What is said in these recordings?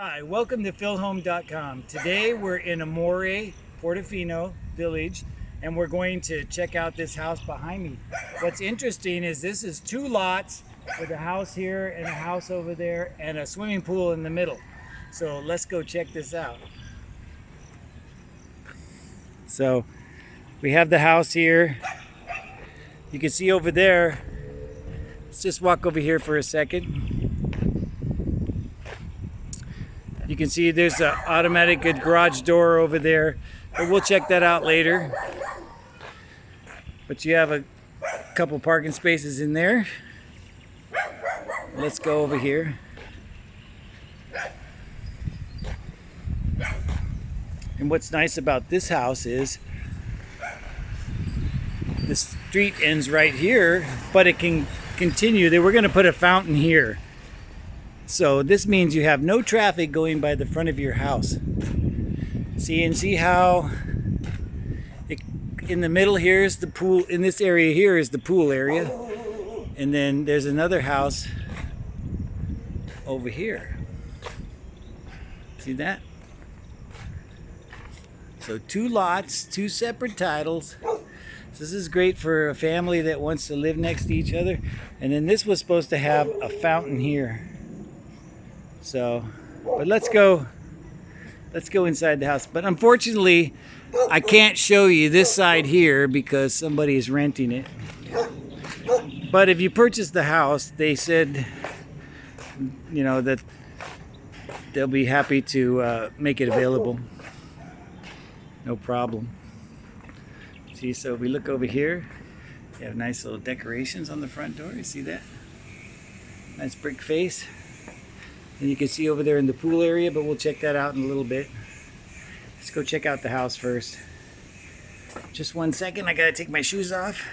Hi, welcome to philhome.com. Today we're in Amore, Portofino village, and we're going to check out this house behind me. What's interesting is this is two lots with a house here and a house over there and a swimming pool in the middle. So let's go check this out. So we have the house here. You can see over there. Let's just walk over here for a second. You can see there's an automatic garage door over there, but we'll check that out later. But you have a couple parking spaces in there. Let's go over here. And what's nice about this house is the street ends right here, but it can continue. We're going to put a fountain here. So this means you have no traffic going by the front of your house. See how in the middle here is the pool. In this area here is the pool area. And then there's another house over here. See that? So two lots, two separate titles. So this is great for a family that wants to live next to each other. And then this was supposed to have a fountain here. So, but let's go inside the house. But unfortunately, I can't show you this side here because somebody is renting it. But if you purchase the house, they said, you know, that they'll be happy to make it available. No problem. See, so if we look over here, you have nice little decorations on the front door. You see that? Nice brick face. And you can see over there in the pool area, but we'll check that out in a little bit. Let's go check out the house first. Just 1 second, I gotta take my shoes off.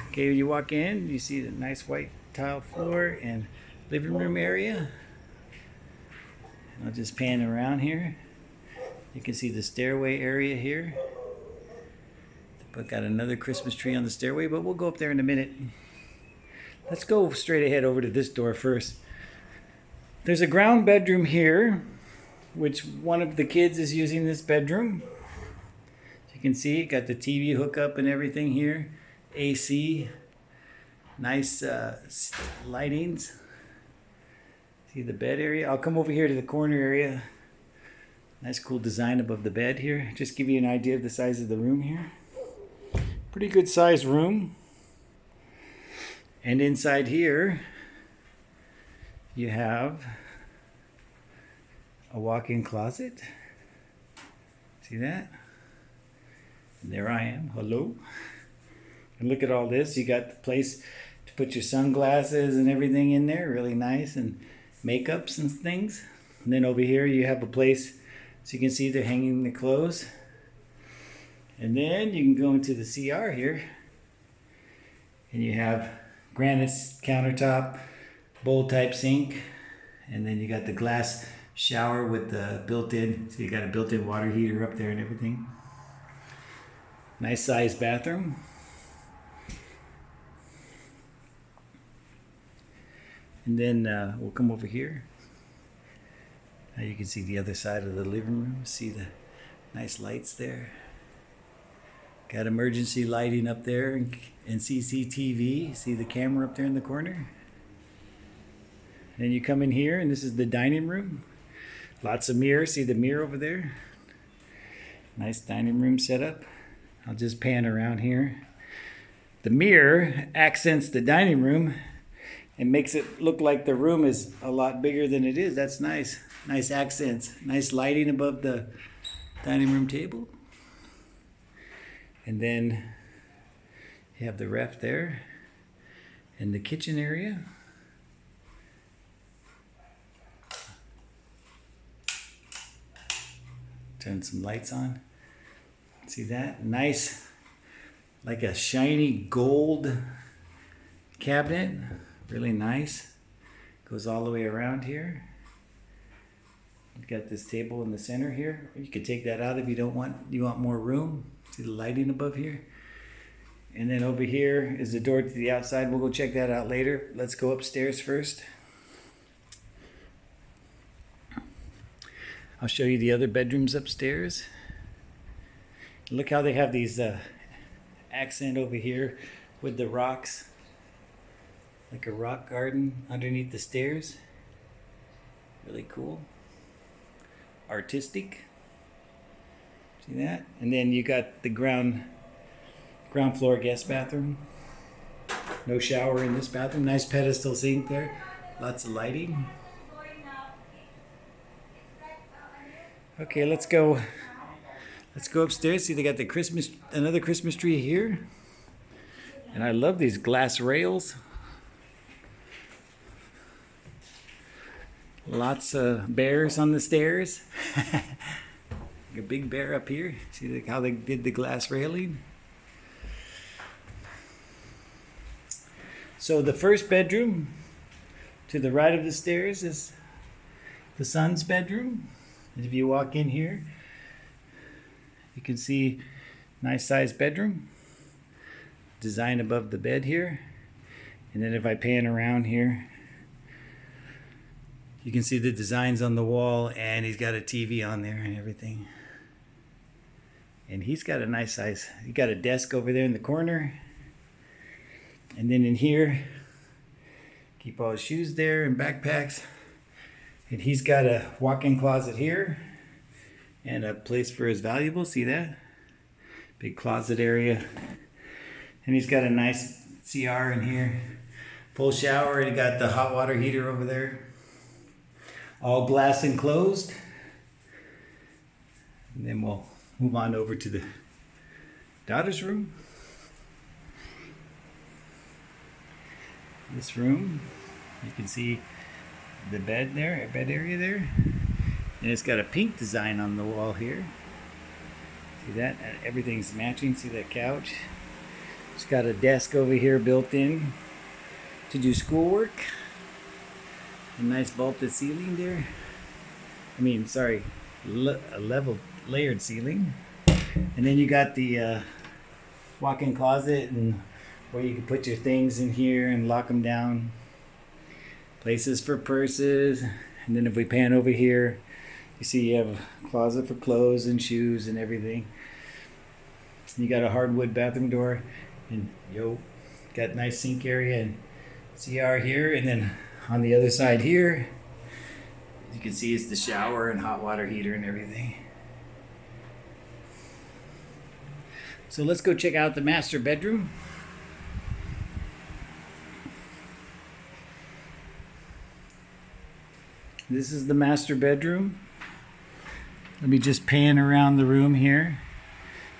Okay, when you walk in, you see the nice white tile floor and living room area. And I'll just pan around here. You can see the stairway area here. But got another Christmas tree on the stairway, but we'll go up there in a minute. Let's go straight ahead over to this door first. There's a ground bedroom here, which one of the kids is using this bedroom. As you can see, got the TV hookup and everything here. AC, nice lightings. See the bed area? I'll come over here to the corner area. Nice cool design above the bed here. Just give you an idea of the size of the room here. Pretty good size room. And inside here, you have a walk-in closet. See that? And there I am. Hello. And look at all this. You got the place to put your sunglasses and everything in there. Really nice. And makeups and things. And then over here, you have a place so you can see they're hanging the clothes. And then you can go into the CR here. And you have granite countertop, bowl type sink, and then you got the glass shower with the built-in, so you got a built-in water heater up there and everything. Nice sized bathroom. And then we'll come over here. Now you can see the other side of the living room. See the nice lights there. Got emergency lighting up there and CCTV. See the camera up there in the corner? Then you come in here and this is the dining room. Lots of mirrors. See the mirror over there? Nice dining room setup. I'll just pan around here. The mirror accents the dining room and makes it look like the room is a lot bigger than it is. That's nice. Nice accents. Nice lighting above the dining room table. And then you have the ref there and the kitchen area. Turn some lights on. See that? Nice, like a shiny gold cabinet. Really nice. Goes all the way around here. You've got this table in the center here. You could take that out if you don't want, you want more room. See the lighting above here? And then over here is the door to the outside. We'll go check that out later. Let's go upstairs first. I'll show you the other bedrooms upstairs. Look how they have these accent over here with the rocks, like a rock garden underneath the stairs. Really cool, artistic. See that? And then you got the ground floor guest bathroom. No shower in this bathroom. Nice pedestal sink there. Lots of lighting. Okay, let's go upstairs. See, they got the another Christmas tree here. And I love these glass rails. Lots of bears on the stairs. A big bear up here. See how they did the glass railing? So the first bedroom to the right of the stairs is the son's bedroom. And if you walk in here, you can see nice sized bedroom. Design above the bed here. And then if I pan around here, you can see the designs on the wall, and he's got a TV on there and everything. And he's got a nice size, he got a desk over there in the corner. And then in here, keep all his shoes there and backpacks. And he's got a walk-in closet here and a place for his valuables. See that? Big closet area. And he's got a nice CR in here. Full shower, and he got the hot water heater over there. All glass enclosed. And then we'll move on over to the daughter's room. This room, you can see the bed there, bed area there. And it's got a pink design on the wall here. See that? Everything's matching. See that couch? It's got a desk over here built in to do schoolwork. A nice vaulted ceiling there. I mean, sorry, a level layered ceiling. And then you got the walk-in closet, and where you can put your things in here and lock them down. Places for purses. And then if we pan over here, you see you have a closet for clothes and shoes and everything. You got a hardwood bathroom door, and got nice sink area and CR here. And then on the other side here, you can see it's the shower and hot water heater and everything. So let's go check out the master bedroom. This is the master bedroom. Let me just pan around the room here.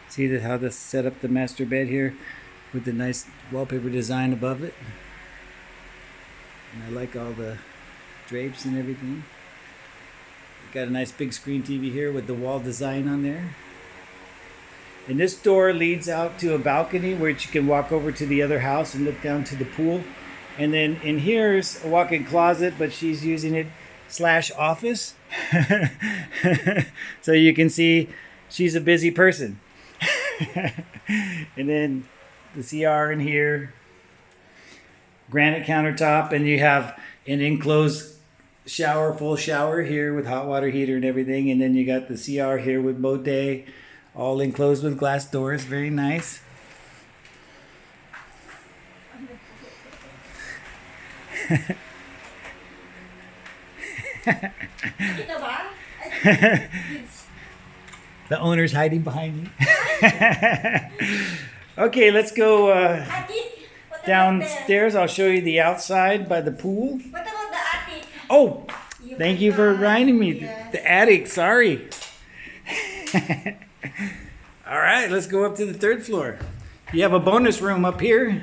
See how this set up the master bed here with the nice wallpaper design above it. And I like all the drapes and everything. Got a nice big screen TV here with the wall design on there. And this door leads out to a balcony where you can walk over to the other house and look down to the pool. And then in here's a walk-in closet, but she's using it /office. So you can see she's a busy person. And then the CR in here, granite countertop, and you have an enclosed shower, full shower here with hot water heater and everything. And then you got the CR here with bidet, all enclosed with glass doors. Very nice. The owner's hiding behind me. Okay, let's go downstairs. I'll show you the outside by the pool. What about the attic? Oh, thank you for reminding me. The attic, sorry. All right, let's go up to the third floor. You have a bonus room up here.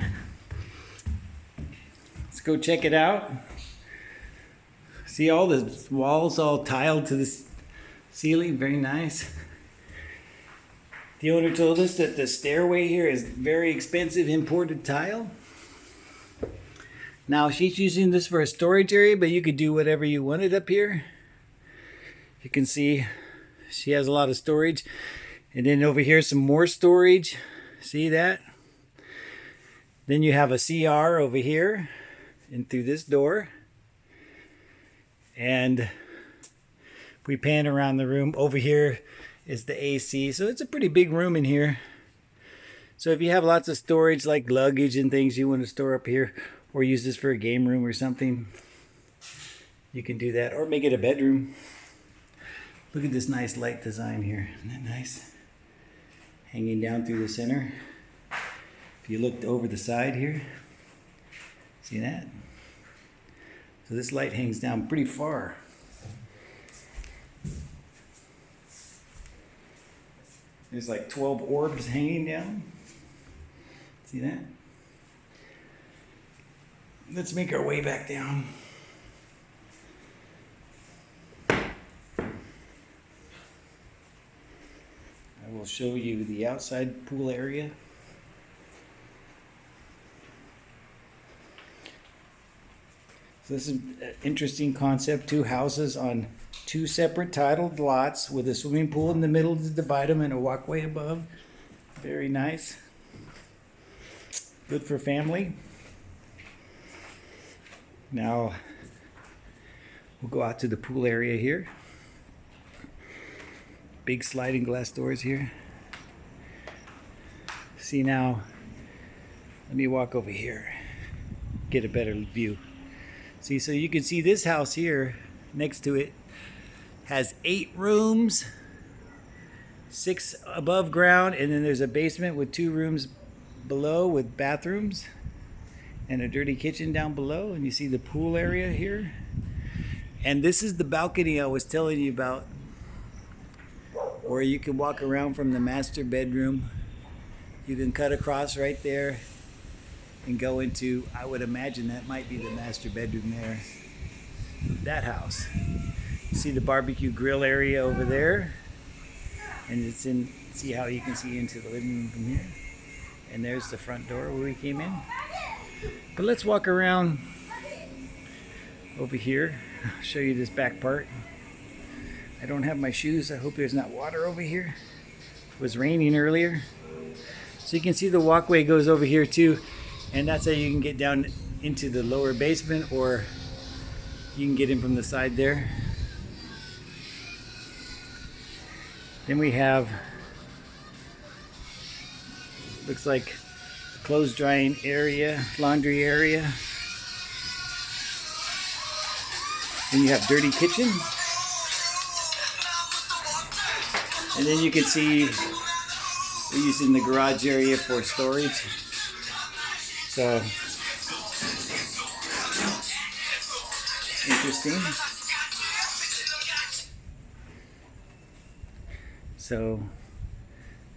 Let's go check it out. See all the walls all tiled to the ceiling, very nice. The owner told us that the stairway here is very expensive imported tile. Now she's using this for a storage area, but you could do whatever you wanted up here. You can see she has a lot of storage. And then over here some more storage. See that? Then you have a CR over here and through this door. And If we pan around the room, over here is the AC. So it's a pretty big room in here. So if you have lots of storage like luggage and things you want to store up here, or use this for a game room or something, you can do that, or make it a bedroom. Look at this nice light design here. Isn't that nice? Hanging down through the center. If you looked over the side here, see that? So this light hangs down pretty far. There's like 12 orbs hanging down. See that? Let's make our way back down. I will show you the outside pool area. So this is an interesting concept. 2 houses on 2 separate titled lots with a swimming pool in the middle to divide them and a walkway above. Very nice. Good for family. Now we'll go out to the pool area here. Big sliding glass doors here. See now, let me walk over here, get a better view. See, so you can see this house here next to it has 8 rooms, 6 above ground, and then there's a basement with 2 rooms below with bathrooms and a dirty kitchen down below. And you see the pool area here. And this is the balcony I was telling you about, where you can walk around from the master bedroom. You can cut across right there and go into, I would imagine that might be the master bedroom there, that house. You see the barbecue grill area over there, and it's in, see how you can see into the living room from here. And there's the front door where we came in. But let's walk around over here. I'll show you this back part. I don't have my shoes. I hope there's not water over here. It was raining earlier. So you can see the walkway goes over here too. And that's how you can get down into the lower basement, or you can get in from the side there. Then we have, looks like clothes drying area, laundry area. Then you have dirty kitchen. And then you can see we're using the garage area for storage. So, interesting. So,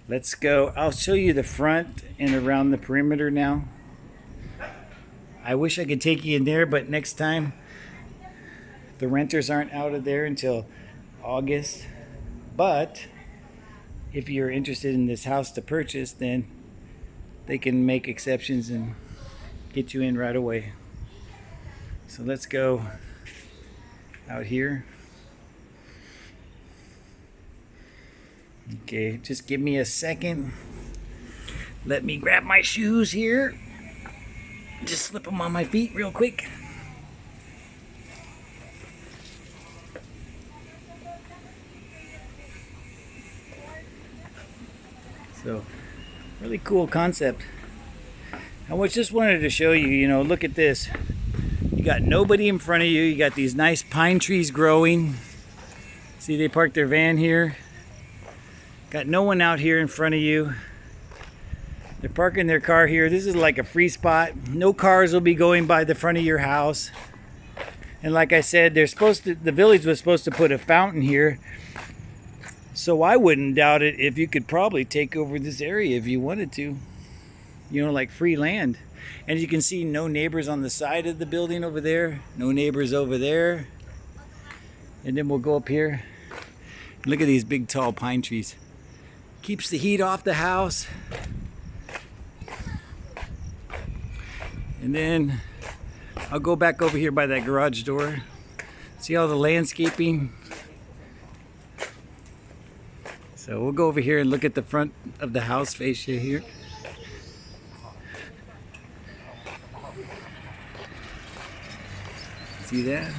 let's go. I'll show you the front and around the perimeter now. I wish I could take you in there, but next time the renters aren't out of there until August. But if you're interested in this house to purchase, then they can make exceptions and get you in right away. So let's go out here. Okay, just give me a second. Let me grab my shoes here. Just slip them on my feet real quick. So, really cool concept. I just wanted to show you, you know, look at this. You got nobody in front of you. You got these nice pine trees growing. See, they parked their van here. Got no one out here in front of you. They're parking their car here. This is like a free spot. No cars will be going by the front of your house. And like I said, they're supposed to, the village was supposed to put a fountain here. So I wouldn't doubt it if you could probably take over this area if you wanted to. You know, like free land. And you can see no neighbors on the side of the building over there. No neighbors over there. And then we'll go up here. Look at these big tall pine trees. Keeps the heat off the house. And then I'll go back over here by that garage door. See all the landscaping? So we'll go over here and look at the front of the house fascia here. See that?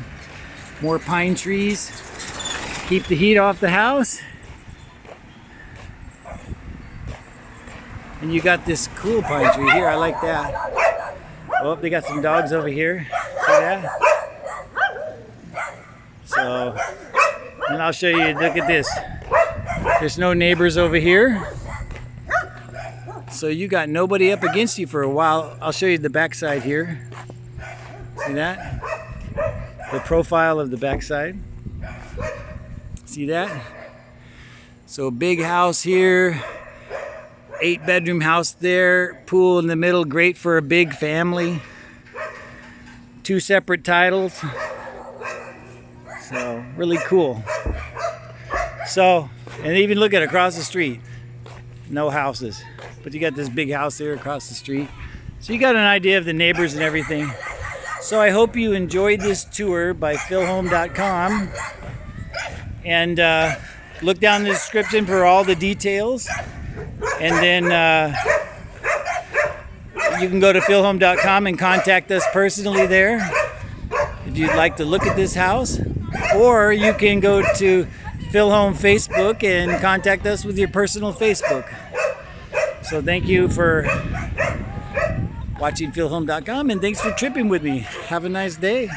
More pine trees. Keep the heat off the house. And you got this cool pine tree here. I like that. Oh, they got some dogs over here. See that? So, and I'll show you, look at this. There's no neighbors over here. So you got nobody up against you for a while. I'll show you the backside here. See that? The profile of the backside. See that? So big house here. 8-bedroom house there. Pool in the middle. Great for a big family. 2 separate titles. So really cool. So, and even look at across the street. No houses. But you got this big house there across the street. So you got an idea of the neighbors and everything. So I hope you enjoyed this tour by philhome.com. And look down in the description for all the details. And then you can go to philhome.com and contact us personally there if you'd like to look at this house. Or you can go to PhilHome Facebook and contact us with your personal Facebook. So thank you for watching philhome.com, and thanks for tripping with me. Have a nice day.